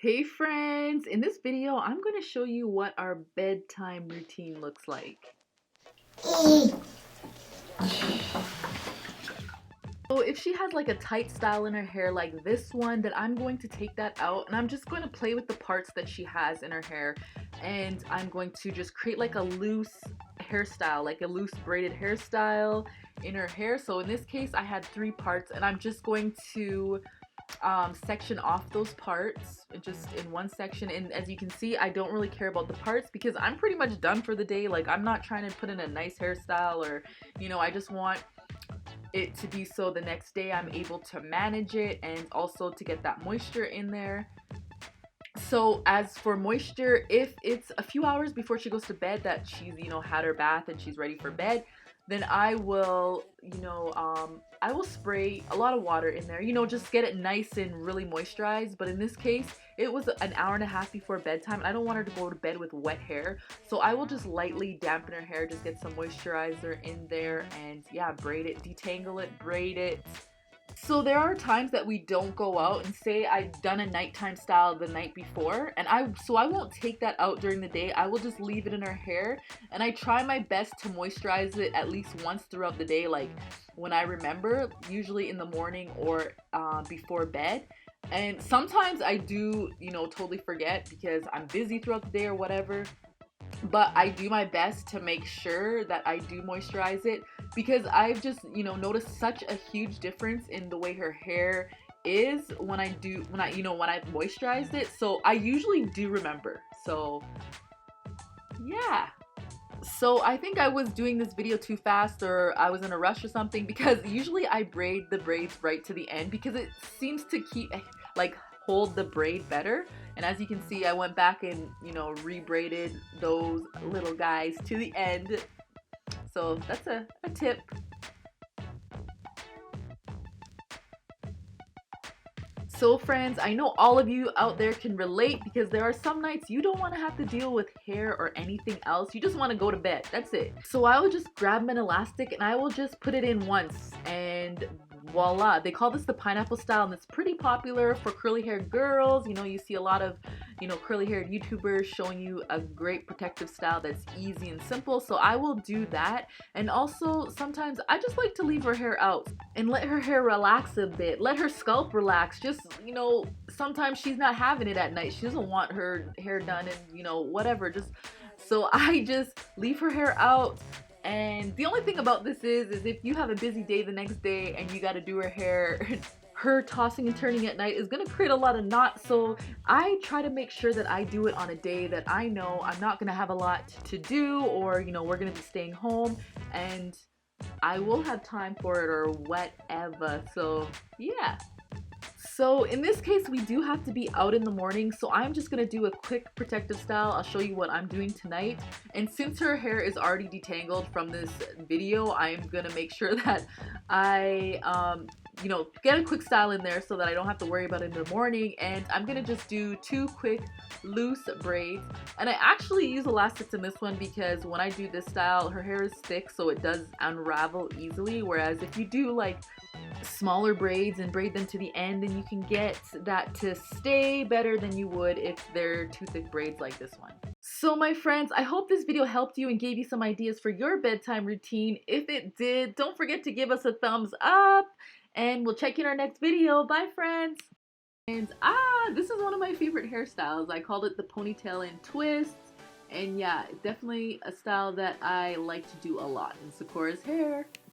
Hey friends, in this video I'm going to show you what our bedtime routine looks like. So if she has like a tight style in her hair like this one, then I'm going to take that out and I'm just going to play with the parts that she has in her hair, and I'm going to just create like a loose hairstyle, like a loose braided hairstyle in her hair. So in this case I had 3 parts and I'm just going to section off those parts just in one section. And as you can see, I don't really care about the parts because I'm pretty much done for the day. Like, I'm not trying to put in a nice hairstyle, or I just want it to be so the next day I'm able to manage it and also to get that moisture in there. So as for moisture, if it's a few hours before she goes to bed that she's had her bath and she's ready for bed, then I will I will spray a lot of water in there, just get it nice and really moisturized. But in this case, it was an hour and a half before bedtime and I don't want her to go to bed with wet hair, so I will just lightly dampen her hair, just get some moisturizer in there, and yeah, braid it, detangle it, braid it. So there are times that we don't go out, and say I've done a nighttime style the night before, and I won't take that out during the day. I will just leave it in her hair, and I try my best to moisturize it at least once throughout the day, like when I remember, usually in the morning or before bed. And sometimes I do, totally forget because I'm busy throughout the day or whatever. But I do my best to make sure that I do moisturize it, because I've just noticed such a huge difference in the way her hair is when I've moisturized it. So I usually do remember. So yeah. So I think I was doing this video too fast, or I was in a rush or something, because usually I braid the braids right to the end because it seems to keep, like, hold the braid better. And as you can see, I went back and rebraided those little guys to the end. So that's a tip. So friends, I know all of you out there can relate, because there are some nights you don't want to have to deal with hair or anything else. You just want to go to bed. That's it. So I will just grab an elastic and I will just put it in once, and voila. They call this the pineapple style, and it's pretty popular for curly haired girls. You see a lot of curly haired YouTubers showing you a great protective style that's easy and simple. So I will do that. And also sometimes I just like to leave her hair out and let her hair relax a bit, let her scalp relax. Just sometimes she's not having it at night, she doesn't want her hair done, and whatever, just so I just leave her hair out. And the only thing about this is if you have a busy day the next day and you got to do her hair, her tossing and turning at night is going to create a lot of knots. So I try to make sure that I do it on a day that I know I'm not going to have a lot to do, or we're going to be staying home and I will have time for it or whatever. So yeah. So in this case, we do have to be out in the morning, so I'm just gonna do a quick protective style. I'll show you what I'm doing tonight. And since her hair is already detangled from this video, I'm gonna make sure that I get a quick style in there so that I don't have to worry about it in the morning. And I'm gonna just do 2 quick loose braids, and I actually use elastics in this one because when I do this style, her hair is thick, so it does unravel easily, whereas if you do like smaller braids and braid them to the end, then you can get that to stay better than you would if they're too thick braids like this one. So my friends, I hope this video helped you and gave you some ideas for your bedtime routine. If it did, don't forget to give us a thumbs up, and we'll check you in our next video. Bye friends. And this is one of my favorite hairstyles. I called it the ponytail and twist, and yeah, definitely a style that I like to do a lot in Sakura's hair.